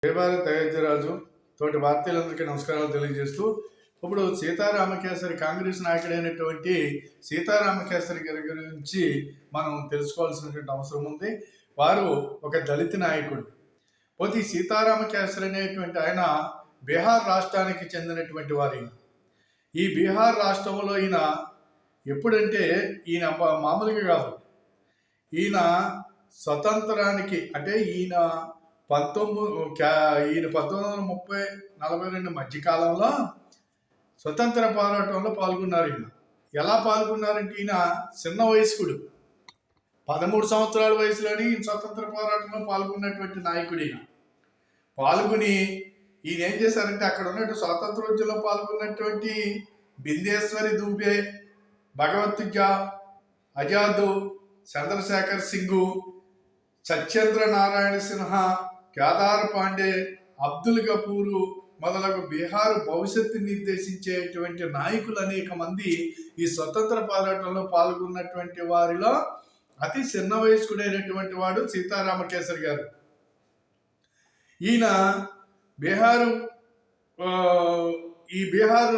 జయభారత్ అయోధ్యరాజు తోటి భారతీయులందరికీ నమస్కారాలు తెలియజేస్తూ ఇప్పుడు సీతారామకేసరి కాంగ్రెస్ నాయకుడైనటువంటి సీతారామకేసరి గారి గురించి మనం తెలుసుకోవాల్సినటువంటి అవసరం ఉంది. వారు ఒక దళిత నాయకుడు. పోతే సీతారామకేసరి అనేటువంటి ఆయన బీహార్ రాష్ట్రానికి చెందినటువంటి వారు. ఈ బీహార్ రాష్ట్రంలో ఈయన ఎప్పుడంటే ఈయన మామూలుగా కాదు, ఈయన స్వతంత్రానికి అంటే ఈయన 1930-42 మధ్యకాలంలో స్వతంత్ర పోరాటంలో పాల్గొన్నారు. ఈయన ఎలా పాల్గొన్నారంటే ఈయన చిన్న వయస్కుడు, 13 సంవత్సరాల వయసులోని స్వతంత్ర పోరాటంలో పాల్గొన్నటువంటి నాయకుడు. ఈయన పాల్గొని ఈయన ఏం చేశారంటే అక్కడ ఉన్నట్టు స్వాతంత్రోద్యమంలో పాల్గొన్నటువంటి బిందేశ్వరి దూబే, భగవత్ ఆజాద్, చంద్రశేఖర్ సింగు, సత్యేంద్ర నారాయణ సిన్హా, కేదార్ పాండే, అబ్దుల్ గఫూరు మొదలగు బీహార్ భవిష్యత్తు నిర్దేశించేటువంటి నాయకులు అనేక మంది ఈ స్వతంత్ర పోరాటంలో పాల్గొన్నటువంటి వారిలో అతి చిన్న వయస్కుడైనటువంటి వాడు సీతారామకేసరి గారు. ఈయన బీహారు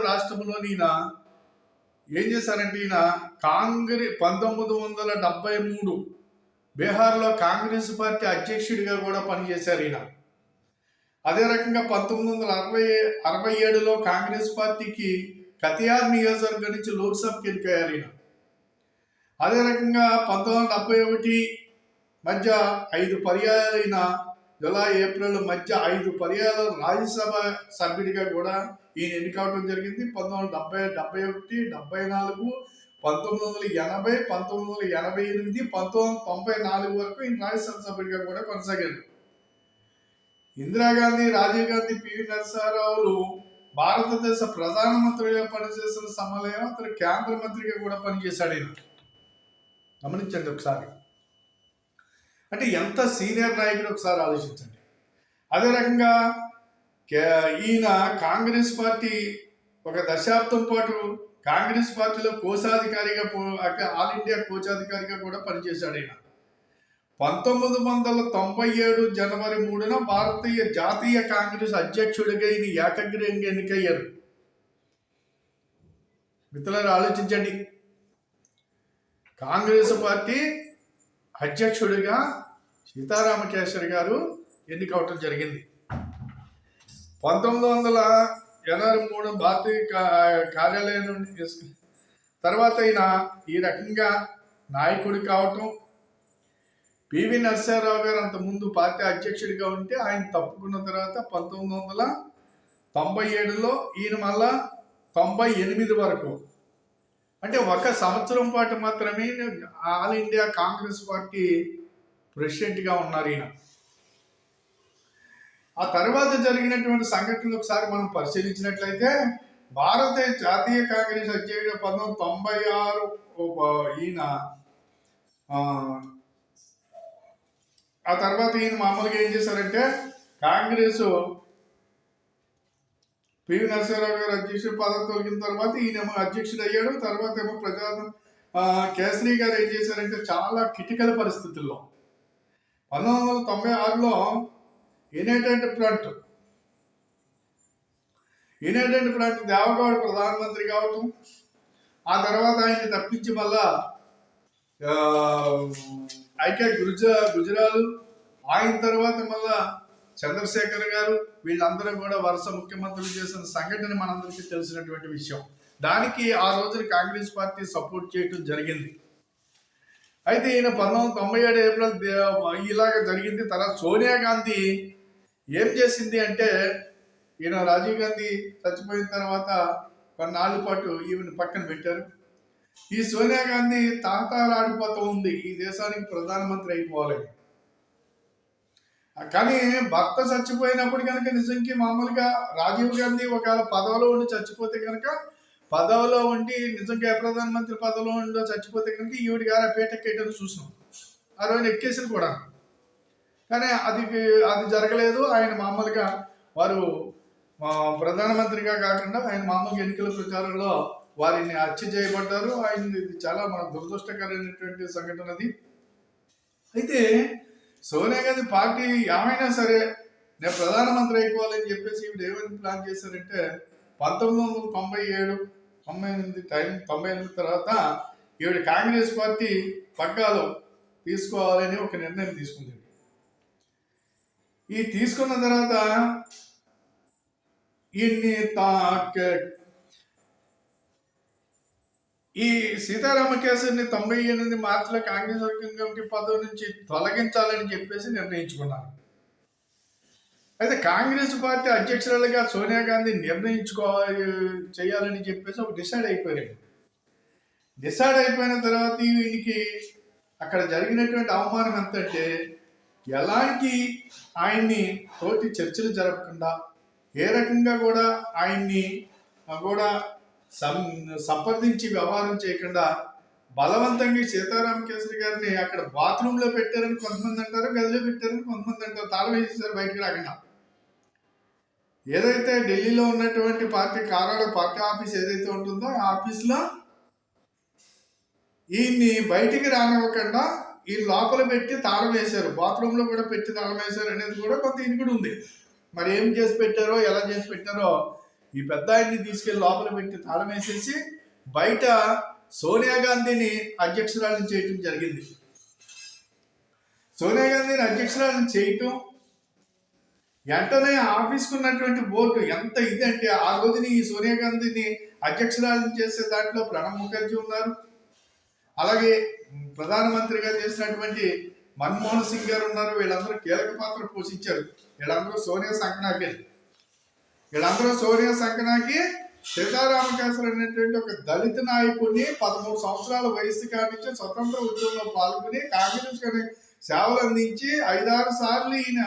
రాష్ట్రంలోని ఈయన ఏం చేశారంటే ఈయన 1973 బీహార్లో కాంగ్రెస్ పార్టీ అధ్యక్షుడిగా కూడా పనిచేశారు ఈయన. అదే రకంగా 1967లో కాంగ్రెస్ పార్టీకి కతియార్ నియోజకవర్గం నుంచి లోక్సభకి ఎన్నికయ్యారు ఈయన. అదే రకంగా 1971 మధ్య 5 పర్యాయాలు ఈయన జూలై ఏప్రిల్ మధ్య 5 పర్యాయాలు రాజ్యసభ సభ్యుడిగా కూడా ఈయన ఎన్నికవడం జరిగింది. 1970, 71, 74, 1980, 1988, 1994 వరకు ఈయన రాజ్యసభ సభ్యుడిగా కూడా కొనసాగారు. ఇందిరాగాంధీ, రాజీవ్ గాంధీ, పివి నరసింహారావులు భారతదేశ ప్రధానమంత్రిగా పనిచేసిన సమయంలో అతను కేంద్ర మంత్రిగా కూడా పనిచేశాడు. ఈయన గమనించండి ఒకసారి, అంటే ఎంత సీనియర్ నాయకుడు ఒకసారి ఆలోచించండి. అదే రకంగా ఈయన కాంగ్రెస్ పార్టీ ఒక దశాబ్దం పాటు కాంగ్రెస్ పార్టీలో కోశాధికారిగా ఆల్ ఇండియా కోశాధికారిగా కూడా పనిచేశాడు. ఆయన 1997 జనవరి 3న భారతీయ జాతీయ కాంగ్రెస్ అధ్యక్షుడిగా ఈయన ఏకగ్రీవంగా ఎన్నికయ్యారు. మిత్రులారా ఆలోచించండి, కాంగ్రెస్ పార్టీ అధ్యక్షుడిగా సీతారామకేసరి గారు ఎన్నికవటం జరిగింది. 1983 భారతీయ కార్యాలయం నుండి తర్వాత ఈయన ఈ రకంగా నాయకుడు కావటం. పివి నరసింహారావు గారు అంతకుముందు పార్టీ అధ్యక్షుడిగా ఉంటే ఆయన తప్పుకున్న తర్వాత 1997లో ఈయన మళ్ళా 98 వరకు, అంటే 1 సంవత్సరం పాటు మాత్రమే ఆల్ ఇండియా కాంగ్రెస్ పార్టీ ప్రెసిడెంట్గా ఉన్నారు ఈయన. ఆ తర్వాత జరిగినటువంటి సంఘటనలు ఒకసారి మనం పరిశీలించినట్లయితే భారతీయ జాతీయ కాంగ్రెస్ అధ్యక్షుడు 1996 ఈయన ఆ తర్వాత ఈయన మామూలుగా ఏం చేశారంటే కాంగ్రెస్ పివి నరసింహారావు గారు అధ్యక్షుడు పదవి తొలగిన తర్వాత ఈయనేమో అధ్యక్షుడు అయ్యాడు. తర్వాత ఏమో కేసరి గారు ఏం చేశారంటే చాలా క్రిటికల్ పరిస్థితుల్లో 1996లో యునైటెడ్ ఫ్రంట్ దేవగౌడ ప్రధానమంత్రి కావటం, ఆ తర్వాత ఆయన్ని తప్పించి మళ్ళా ఐకే గుజరాలు, ఆయన తర్వాత మళ్ళా చంద్రశేఖర్ గారు, వీళ్ళందరూ కూడా వరుస ముఖ్యమంత్రులు చేసిన సంఘటన మనందరికీ తెలిసినటువంటి విషయం. దానికి ఆ రోజున కాంగ్రెస్ పార్టీ సపోర్ట్ చేయటం జరిగింది. అయితే ఈయన 1997 ఏప్రిల్ ఇలాగ జరిగింది. తర్వాత సోనియా గాంధీ ఏం చేసింది అంటే ఈయన రాజీవ్ గాంధీ చచ్చిపోయిన తర్వాత కొన్నాళ్ళ పాటు ఈమెను పక్కన పెట్టారు. ఈ సోనియా గాంధీ తాతాలాడిపోతూ ఉంది ఈ దేశానికి ప్రధానమంత్రి అయిపోవాలని. కానీ భర్త చచ్చిపోయినప్పుడు కనుక నిజంకి మామూలుగా రాజీవ్ గాంధీ ఒకవేళ పదవిలో ఉండి చచ్చిపోతే కనుక పదవిలో ఉండి నిజంగా ప్రధానమంత్రి పదవిలో ఉండి చచ్చిపోతే కనుక ఈవిడి గారు పేటెక్కేటని చూసినాం. ఆ రోజున ఎక్కేసిన కూడా, కానీ అది జరగలేదు. ఆయన మామూలుగా వారు ప్రధానమంత్రిగా కాకుండా ఆయన మామూలుగా ఎన్నికల ప్రచారంలో వారిని హత్య చేయబడ్డారు. ఇది చాలా మన దురదృష్టకరమైనటువంటి సంఘటన అది. అయితే సోనియా గాంధీ పార్టీ ఏమైనా సరే నేను ప్రధానమంత్రి అయిపోవాలని చెప్పేసి ఈవిడ ఏమని ప్లాన్ చేశారంటే 1997, 98 తర్వాత ఈవిడ కాంగ్రెస్ పార్టీ పగ్గాలు తీసుకోవాలని ఒక నిర్ణయం తీసుకుంది. ఈ తీసుకున్న తర్వాత ఈ సీతారామకేసరిని 98 మార్చిలో కాంగ్రెస్ వర్కింగ్ కమిటీ పదవి నుంచి తొలగించాలని చెప్పేసి నిర్ణయించుకున్నారు. అయితే కాంగ్రెస్ పార్టీ అధ్యక్షురాలుగా సోనియా గాంధీ చేయాలని చెప్పేసి ఒక డిసైడ్ అయిపోయాడు. డిసైడ్ అయిపోయిన తర్వాత వీనికి అక్కడ జరిగినటువంటి అవమానం ఎంతంటే, ఎలాంటి ఆయన్ని తోటి చర్చలు జరపకుండా, ఏ రకంగా కూడా ఆయన్ని కూడా సంప్రదించి వ్యవహారం చేయకుండా బలవంతంగా సీతారామకేసరి గారిని అక్కడ బాత్రూంలో పెట్టారని కొంతమంది అంటారు, గదిలో పెట్టారని కొంతమంది అంటారు, తాళం వేసేసారు బయటకు రాకుండా. ఏదైతే ఢిల్లీలో ఉన్నటువంటి పార్టీ ఆఫీస్ ఏదైతే ఉంటుందో ఆ ఆఫీస్లో ఈయన్ని బయటికి రానివ్వకుండా ఈ లోపల పెట్టి తాళం వేశారు, బాత్రూంలో కూడా పెట్టి తాళం వేశారు అనేది కూడా కొంత ఇనుకుడు ఉంది. మరి ఏం చేసి పెట్టారో, ఎలా చేసి పెట్టారో, ఈ పెద్ద ఆయన్ని తీసుకెళ్లి లోపల పెట్టి తాళం వేసేసి బయట సోనియా గాంధీని అధ్యక్షురాలను చేయటం జరిగింది. సోనియా గాంధీని అధ్యక్షురాలను చేయటం వెంటనే ఆఫీస్కు ఉన్నటువంటి బోర్డు ఎంత ఇది అంటే, ఆ రోజుని ఈ సోనియా గాంధీని అధ్యక్షురాలను చేసే దాంట్లో ప్రణబ్ ముఖర్జీ ఉన్నారు, అలాగే ప్రధానమంత్రిగా చేసినటువంటి మన్మోహన్ సింగ్ గారు ఉన్నారు. వీళ్ళందరూ కీలక పాత్ర పోషించారు. వీళ్ళందరూ సోనియా సంకనాకి సీతారామకేసరి అనేటువంటి ఒక దళిత నాయకుడిని 13 సంవత్సరాల వయసు కానించి స్వతంత్ర ఉద్యమంలో పాల్గొని కాంగ్రెస్ సేవలు అందించి 5-6 సార్లు ఈయన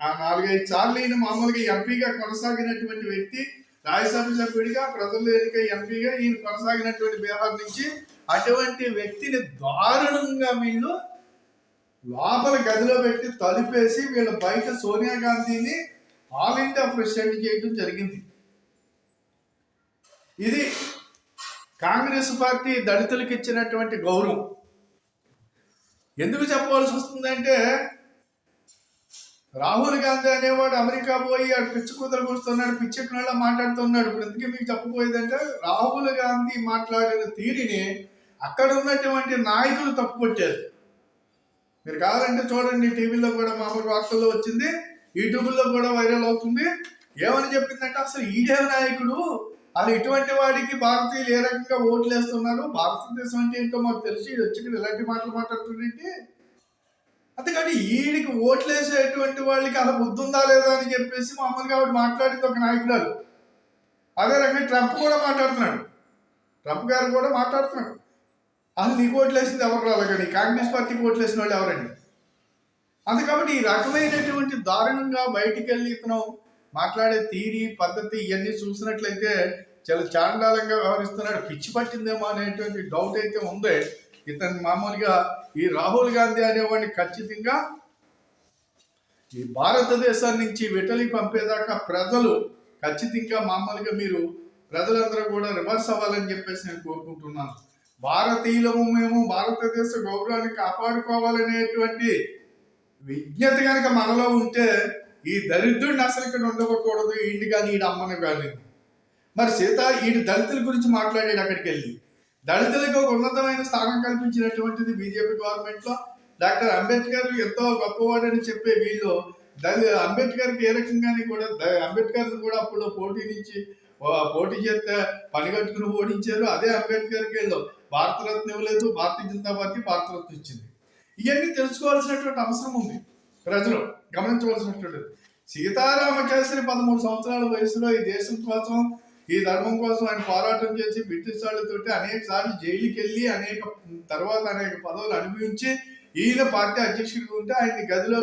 4-5 సార్లు ఈయన మామూలుగా ఎంపీగా కొనసాగినటువంటి వ్యక్తి, రాజ్యసభ సభ్యుడిగా ప్రజలు ఎన్నిక ఎంపీగా ఈయన కొనసాగినటువంటి బీహార్ నుంచి. అటువంటి వ్యక్తిని దారుణంగా వీళ్ళు లోపల గదిలో పెట్టి తలుపేసి వీళ్ళు బయట సోనియా గాంధీని ఆల్ ఇండియా ప్రెసిడెంట్ చేయడం జరిగింది. ఇది కాంగ్రెస్ పార్టీ దళితులకు ఇచ్చినటువంటి గౌరవం. ఎందుకు చెప్పవలసి వస్తుందంటే, రాహుల్ గాంధీ అనేవాడు అమెరికా పోయి అటు పిచ్చి కూతురు కూస్తున్నాడు, పిచ్చెక్కినలా మాట్లాడుతున్నాడు. ఇప్పుడు ఎందుకు మీకు చెప్పబోయేదంటే, రాహుల్ గాంధీ మాట్లాడిన తీరిని అక్కడ ఉన్నటువంటి నాయకులు తప్పుపట్టారు. మీరు కావాలంటే చూడండి, టీవీలో కూడా మామూలు వార్తల్లో వచ్చింది, యూట్యూబ్లో కూడా వైరల్ అవుతుంది. ఏమని చెప్పిందంటే, అసలు ఈడే నాయకుడు, అసలు ఇటువంటి వాడికి భారతీయులు ఏ రకంగా ఓట్లు వేస్తున్నారు, భారతదేశం అంటే ఏంటో మాకు తెలిసి వచ్చి ఇలాంటి మాటలు మాట్లాడుతుంటే, అంతేకాని ఈడికి ఓట్లు వేసేటువంటి వాళ్ళకి అలా బుద్ధి ఉందా లేదా అని చెప్పేసి మామూలుగా ఆవిడ మాట్లాడింది ఒక నాయకురాలు. అదే రకంగా ట్రంప్ గారు కూడా మాట్లాడుతున్నాడు. అసలు నీకు ఓట్లు వేసింది ఎవరు రాదు, కానీ కాంగ్రెస్ పార్టీకి ఓట్లు వేసిన వాళ్ళు ఎవరండి? అందుకని ఈ రకమైనటువంటి దారుణంగా బయటికి వెళ్ళి ఇతను మాట్లాడే తీరి పద్ధతి ఇవన్నీ చూసినట్లయితే చాలా చాండాలంగా వ్యవహరిస్తున్నాడు. పిచ్చి పట్టిందేమో అనేటువంటి డౌట్ అయితే ఉంది. ఇతను మామూలుగా ఈ రాహుల్ గాంధీ అనేవాడిని ఖచ్చితంగా ఈ భారతదేశం నుంచి వెటలి పంపేదాకా ప్రజలు ఖచ్చితంగా మామూలుగా ప్రజలందరూ కూడా రివర్స్ అవ్వాలని చెప్పేసి నేను కోరుకుంటున్నాను. భారతీయులము మేము భారతదేశ గౌరవాన్ని కాపాడుకోవాలనేటువంటి విజ్ఞత కనుక మనలో ఉంటే ఈ దరిద్రుడిని అసలు ఇక్కడ ఉండకూడదు, ఈయన కానీ ఈయన అమ్మని కానీ. మరి ఈయన దళితుల గురించి మాట్లాడాడు. అక్కడికి వెళ్ళి దళితులకు ఒక ఉన్నతమైన స్థానం కల్పించినటువంటిది బీజేపీ గవర్నమెంట్లో. డాక్టర్ అంబేద్కర్ ఎంతో గొప్పవాడని చెప్పే వీళ్ళు అంబేద్కర్కి ఏ రకంగానే కూడా అంబేద్కర్ని కూడా అప్పుడు పోటీ చేస్తే పనిగట్టుకుని ఓడించారు. అదే అంబేద్కర్కి వీళ్ళు భారతరత్న ఇవ్వలేదు, భారతీయ జనతా పార్టీ భారతరత్న ఇచ్చింది. ఇవన్నీ తెలుసుకోవాల్సినటువంటి అవసరం ఉంది, ప్రజలు గమనించవలసినటువంటి. సీతారామకేసరి 13 సంవత్సరాల వయసులో ఈ దేశం కోసం, ఈ ధర్మం కోసం ఆయన పోరాటం చేసి బ్రిటిష్ వాళ్ళతోటి అనేక సార్లు జైలుకి వెళ్ళి అనేక పదవులు అనుభవించి ఈయన పార్టీ అధ్యక్షుడిగా ఉంటే ఆయన్ని గదిలో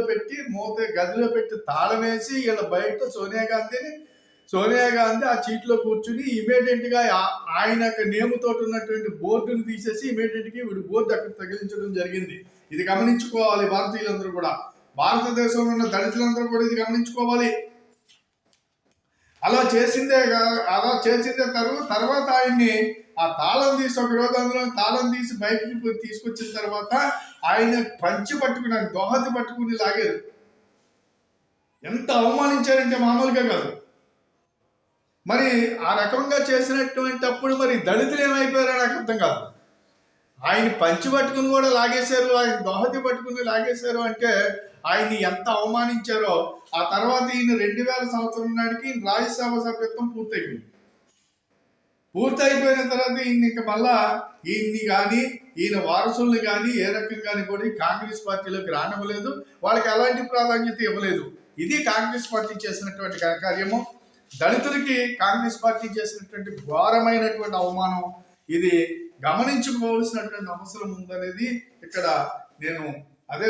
పెట్టి తాళం వేసి వీళ్ళ బయట సోనియా గాంధీ ఆ చీట్లో కూర్చుని ఇమీడియట్ గా ఆయన నేముతో ఉన్నటువంటి బోర్డును తీసేసి ఇమీడియట్ గా వీడు బోర్డు అక్కడ తగిలించడం జరిగింది. ఇది గమనించుకోవాలి భారతీయులందరూ కూడా, భారతదేశంలో ఉన్న దళితులందరూ కూడా ఇది గమనించుకోవాలి. అలా చేసిందే తర్వాత ఆయన్ని ఆ తాళం తీసి ఒక రోజు అందులో తాళం తీసి బయటికి తీసుకొచ్చిన తర్వాత ఆయన పంచి పట్టుకుని దోహతి పట్టుకుని లాగారు. ఎంత అవమానించారంటే మామూలుగా కాదు. మరి ఆ రకంగా చేసినటువంటి అప్పుడు మరి దళితులు ఏమైపోయారో నాకు అర్థం కాదు. ఆయన పంచి పట్టుకుని కూడా లాగేశారు, ఆయన దోహతి పట్టుకుని లాగేశారు అంటే ఆయన్ని ఎంత అవమానించారో. ఆ తర్వాత ఈయన 2000 సంవత్సరం నాటికి ఈయన రాజ్యసభ సభ్యత్వం పూర్తయిపోయిన తర్వాత ఈయన ఇంకా మళ్ళా ఈయన్ని కానీ ఈయన వారసుల్ని కానీ ఏ రకంగాని కూడా కాంగ్రెస్ పార్టీలోకి రానివ్వలేదు, వాళ్ళకి ఎలాంటి ప్రాధాన్యత ఇవ్వలేదు. ఇది కాంగ్రెస్ పార్టీ చేసినటువంటి కార్యము. దళితులకి కాంగ్రెస్ పార్టీ చేసినటువంటి ఘోరమైనటువంటి అవమానం. ఇది గమనించుకోవాల్సినటువంటి అవసరం ఉందనేది ఇక్కడ నేను అదే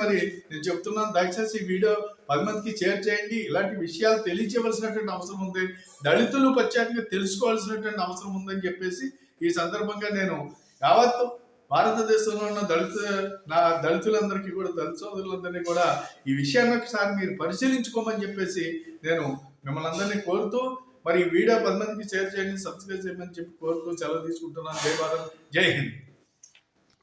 మరి నేను చెప్తున్నాను. దయచేసి ఈ వీడియో 10 మందికి షేర్ చేయండి. ఇలాంటి విషయాలు తెలియచేయవలసినటువంటి అవసరం ఉంది, దళితులు ప్రత్యేకంగా తెలుసుకోవాల్సినటువంటి అవసరం ఉందని చెప్పేసి ఈ సందర్భంగా నేను యావత్ భారతదేశంలో ఉన్న దళితులందరికీ కూడా, దళిత సోదరులందరినీ కూడా ఈ విషయాన్ని ఒకసారి మీరు పరిశీలించుకోమని చెప్పేసి నేను మిమ్మల్ని అందరినీ కోరుతూ, మరి ఈ వీడియో 10 మందికి షేర్ చేయండి, సబ్స్క్రైబ్ చేయమని చెప్పి కోరుతూ సెలవు తీసుకుంటున్నాను. జై భారత్, జై హింద్.